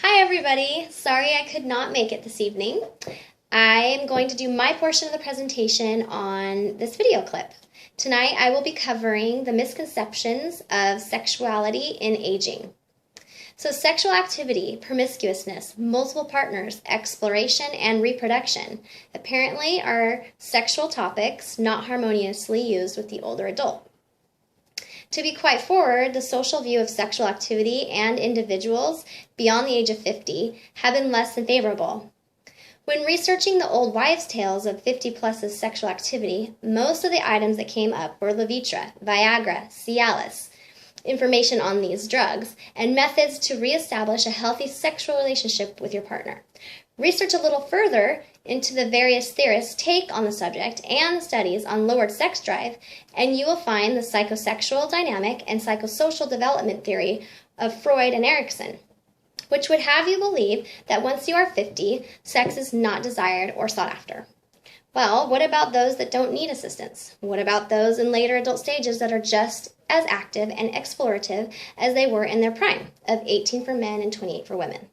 Hi everybody! Sorry I could not make it this evening. I am going to do my portion of the presentation on this video clip. Tonight I will be covering the misconceptions of sexuality in aging. So sexual activity, promiscuousness, multiple partners, exploration, and reproduction apparently are sexual topics not harmoniously used with the older adult. To be quite forward, the social view of sexual activity and individuals beyond the age of 50 have been less than favorable. When researching the old wives' tales of 50-plus's sexual activity, most of the items that came up were Levitra, Viagra, Cialis, information on these drugs, and methods to reestablish a healthy sexual relationship with your partner. Research a little further into the various theorists' take on the subject and the studies on lowered sex drive, and you will find the psychosexual dynamic and psychosocial development theory of Freud and Erikson, which would have you believe that once you are 50, sex is not desired or sought after. Well, what about those that don't need assistance? What about those in later adult stages that are just as active and explorative as they were in their prime, of 18 for men and 28 for women?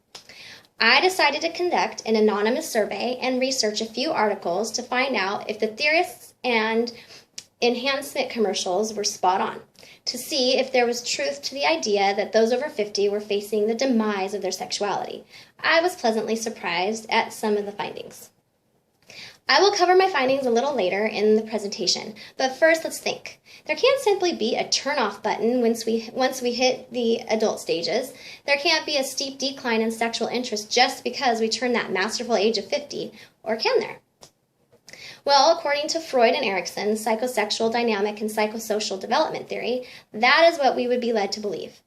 I decided to conduct an anonymous survey and research a few articles to find out if the theorists and enhancement commercials were spot on, to see if there was truth to the idea that those over 50 were facing the demise of their sexuality. I was pleasantly surprised at some of the findings. I will cover my findings a little later in the presentation, but first let's think. There can't simply be a turn-off button once we hit the adult stages. There can't be a steep decline in sexual interest just because we turn that masterful age of 50, or can there? Well, according to Freud and Erikson, psychosexual dynamic and psychosocial development theory, that is what we would be led to believe.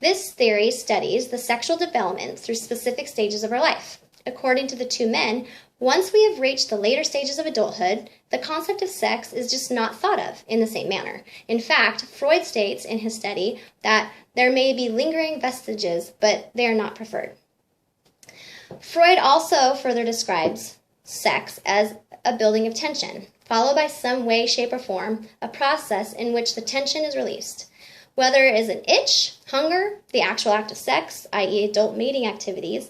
This theory studies the sexual development through specific stages of our life. According to the two men, once we have reached the later stages of adulthood, the concept of sex is just not thought of in the same manner. In fact, Freud states in his study that there may be lingering vestiges, but they are not preferred. Freud also further describes sex as a building of tension, followed by some way, shape, or form, a process in which the tension is released. Whether it is an itch, hunger, the actual act of sex, i.e. adult mating activities,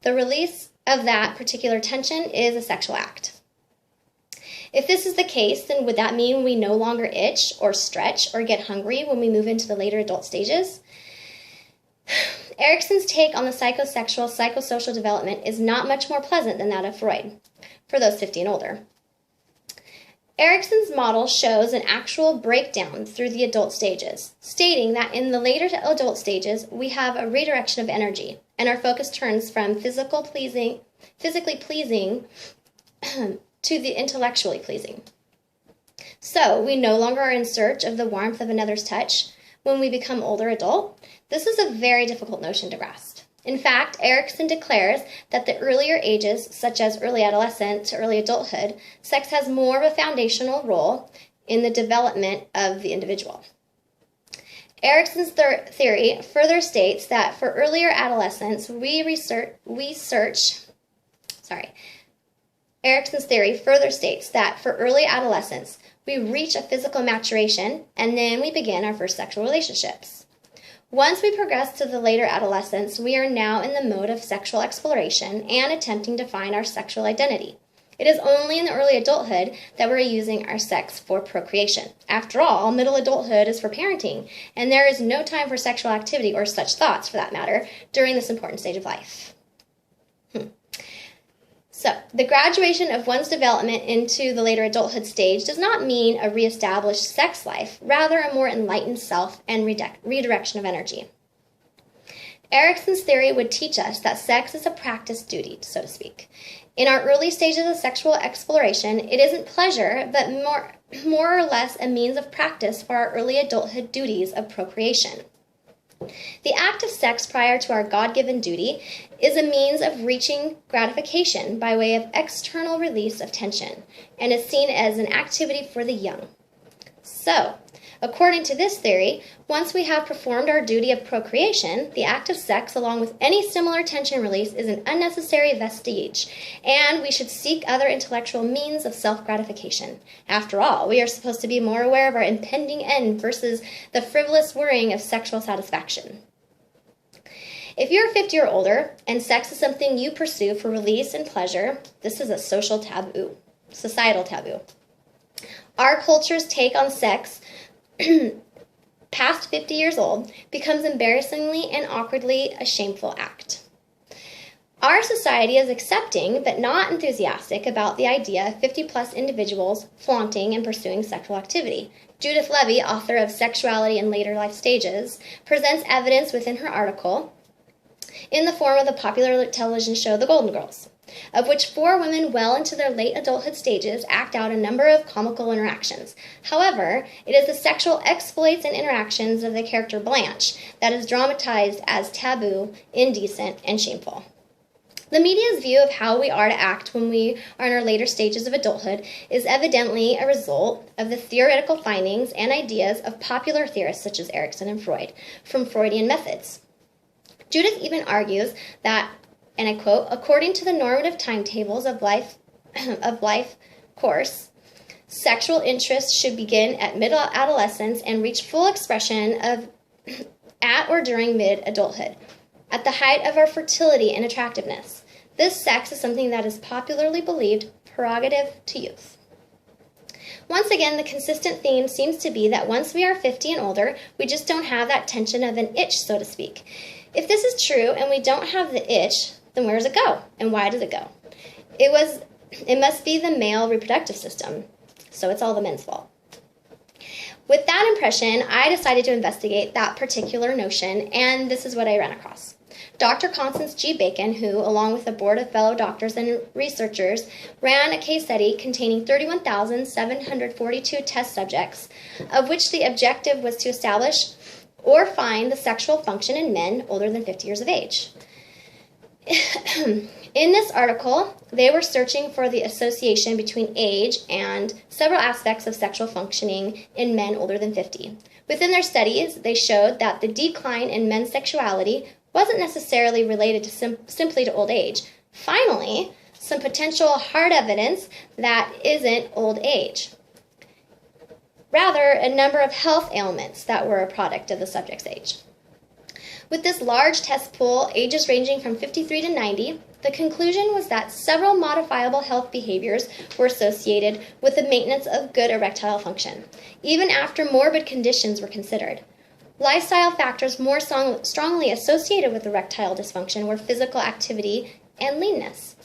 the release of that particular tension is a sexual act. If this is the case, then would that mean we no longer itch or stretch or get hungry when we move into the later adult stages? Erikson's take on the psychosexual, psychosocial development is not much more pleasant than that of Freud, for those 50 and older. Erikson's model shows an actual breakdown through the adult stages, stating that in the later adult stages, we have a redirection of energy, and our focus turns from physically pleasing to the intellectually pleasing. So, we no longer are in search of the warmth of another's touch when we become older adult. This is a very difficult notion to grasp. In fact, Erikson declares that the earlier ages, such as early adolescence to early adulthood, sex has more of a foundational role in the development of the individual. Erikson's theory further states that for earlier adolescence, Erikson's theory further states that for early adolescence, we reach a physical maturation and then we begin our first sexual relationships. Once we progress to the later adolescence, we are now in the mode of sexual exploration and attempting to find our sexual identity. It is only in the early adulthood that we're using our sex for procreation. After all, middle adulthood is for parenting, and there is no time for sexual activity, or such thoughts for that matter, during this important stage of life. So, the graduation of one's development into the later adulthood stage does not mean a reestablished sex life, rather a more enlightened self and redirection of energy. Erikson's theory would teach us that sex is a practice duty, so to speak. In our early stages of sexual exploration, it isn't pleasure, but more or less a means of practice for our early adulthood duties of procreation. The act of sex prior to our God-given duty is a means of reaching gratification by way of external release of tension, and is seen as an activity for the young. So, according to this theory, once we have performed our duty of procreation, the act of sex, along with any similar tension release, is an unnecessary vestige, and we should seek other intellectual means of self-gratification. After all, we are supposed to be more aware of our impending end versus the frivolous worrying of sexual satisfaction. If you're 50 or older and sex is something you pursue for release and pleasure, this is a social taboo, societal taboo. Our culture's take on sex past 50 years old becomes embarrassingly and awkwardly a shameful act. Our society is accepting but not enthusiastic about the idea of 50-plus individuals flaunting and pursuing sexual activity. Judith Levy, author of Sexuality in Later Life Stages, presents evidence within her article in the form of the popular television show The Golden Girls, of which 4 women well into their late adulthood stages act out a number of comical interactions. However, it is the sexual exploits and interactions of the character Blanche that is dramatized as taboo, indecent, and shameful. The media's view of how we are to act when we are in our later stages of adulthood is evidently a result of the theoretical findings and ideas of popular theorists such as Erikson and Freud from Freudian methods. Judith even argues that, and I quote, according to the normative timetables of life course, sexual interest should begin at mid-adolescence and reach full expression at or during mid-adulthood, at the height of our fertility and attractiveness. This sex is something that is popularly believed prerogative to youth. Once again, the consistent theme seems to be that once we are 50 and older, we just don't have that tension of an itch, so to speak. If this is true and we don't have the itch, then where does it go? And why does it go? It must be the male reproductive system, so it's all the men's fault. With that impression, I decided to investigate that particular notion, and this is what I ran across. Dr. Constance G. Bacon, who, along with a board of fellow doctors and researchers, ran a case study containing 31,742 test subjects, of which the objective was to establish or find the sexual function in men older than 50 years of age. In this article, they were searching for the association between age and several aspects of sexual functioning in men older than 50. Within their studies, they showed that the decline in men's sexuality wasn't necessarily related to simply to old age. Finally, some potential hard evidence that isn't old age. Rather, a number of health ailments that were a product of the subject's age. With this large test pool, ages ranging from 53 to 90, the conclusion was that several modifiable health behaviors were associated with the maintenance of good erectile function, even after morbid conditions were considered. Lifestyle factors more strongly associated with erectile dysfunction were physical activity and leanness.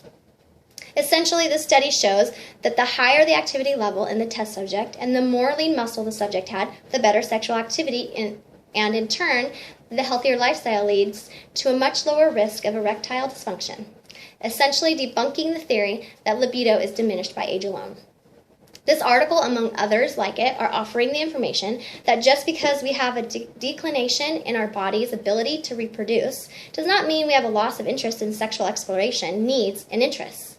Essentially, this study shows that the higher the activity level in the test subject and the more lean muscle the subject had, the better sexual activity, and in turn, the healthier lifestyle leads to a much lower risk of erectile dysfunction, essentially debunking the theory that libido is diminished by age alone. This article, among others like it, are offering the information that just because we have a declination in our body's ability to reproduce does not mean we have a loss of interest in sexual exploration, needs, and interests.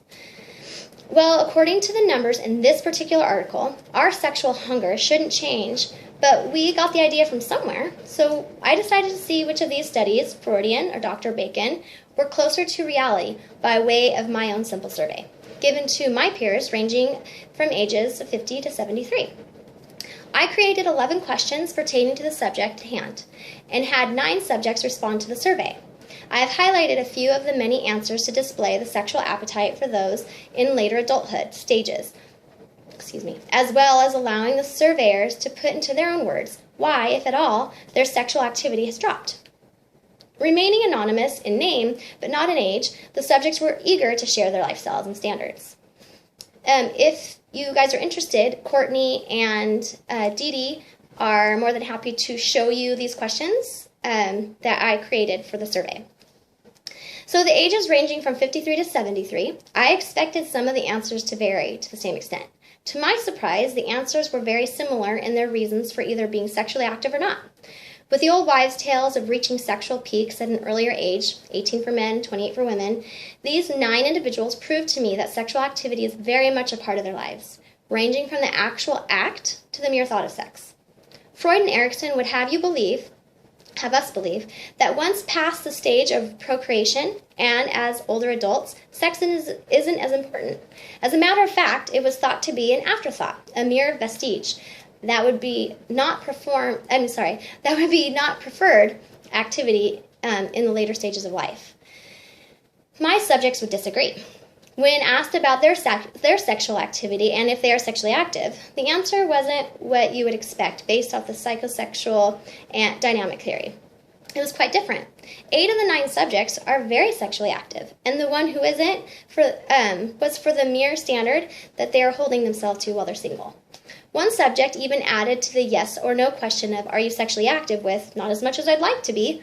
Well, according to the numbers in this particular article, our sexual hunger shouldn't change, but we got the idea from somewhere, so I decided to see which of these studies, Freudian or Dr. Bacon, were closer to reality by way of my own simple survey, given to my peers ranging from ages 50 to 73. I created 11 questions pertaining to the subject at hand and had 9 subjects respond to the survey. I have highlighted a few of the many answers to display the sexual appetite for those in later adulthood stages, as well as allowing the surveyors to put into their own words why, if at all, their sexual activity has dropped. Remaining anonymous in name, but not in age, the subjects were eager to share their lifestyles and standards. If you guys are interested, Courtney and Dee Dee are more than happy to show you these questions that I created for the survey. So the ages ranging from 53 to 73, I expected some of the answers to vary to the same extent. To my surprise, the answers were very similar in their reasons for either being sexually active or not. With the old wives' tales of reaching sexual peaks at an earlier age, 18 for men, 28 for women, these 9 individuals proved to me that sexual activity is very much a part of their lives, ranging from the actual act to the mere thought of sex. Freud and Erikson would have us believe that once past the stage of procreation and as older adults, sex isn't as important. As a matter of fact, it was thought to be an afterthought, a mere vestige that would be not preferred activity in the later stages of life. My subjects would disagree. When asked about their sexual activity and if they are sexually active, the answer wasn't what you would expect based off the psychosexual and dynamic theory. It was quite different. 8 of the 9 subjects are very sexually active, and the one who isn't was for the mere standard that they are holding themselves to while they're single. One subject even added to the yes or no question of, are you sexually active, with, not as much as I'd like to be.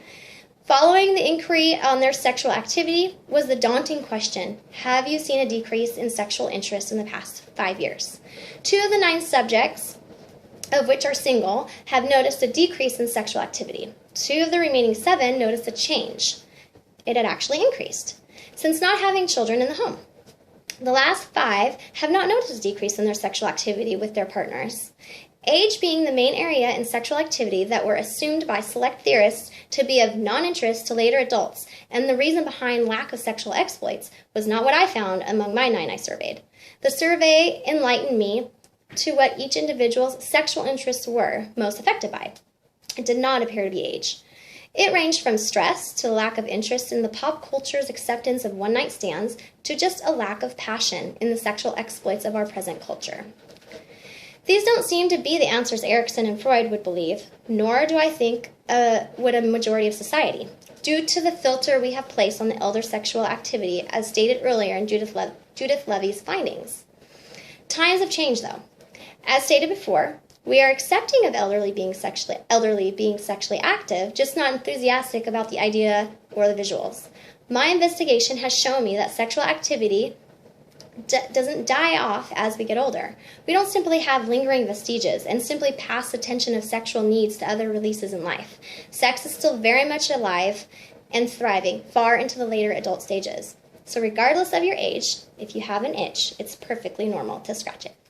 Following the inquiry on their sexual activity was the daunting question, have you seen a decrease in sexual interest in the past 5 years? 2 of the 9 subjects, of which are single, have noticed a decrease in sexual activity. 2 of the remaining 7 noticed a change. It had actually increased since not having children in the home. The last 5 have not noticed a decrease in their sexual activity with their partners. Age being the main area in sexual activity that were assumed by select theorists to be of non-interest to later adults, and the reason behind lack of sexual exploits, was not what I found among my 9 I surveyed. The survey enlightened me to what each individual's sexual interests were most affected by. It did not appear to be age. It ranged from stress to lack of interest in the pop culture's acceptance of one-night stands to just a lack of passion in the sexual exploits of our present culture. These don't seem to be the answers Erikson and Freud would believe, nor do I think would a majority of society, due to the filter we have placed on the elder sexual activity, as stated earlier in Judith Levy's findings. Times have changed, though. As stated before, we are accepting of elderly being sexually active, just not enthusiastic about the idea or the visuals. My investigation has shown me that sexual activity doesn't die off as we get older. We don't simply have lingering vestiges and simply pass attention of sexual needs to other releases in life. Sex is still very much alive and thriving far into the later adult stages. So regardless of your age, if you have an itch, it's perfectly normal to scratch it.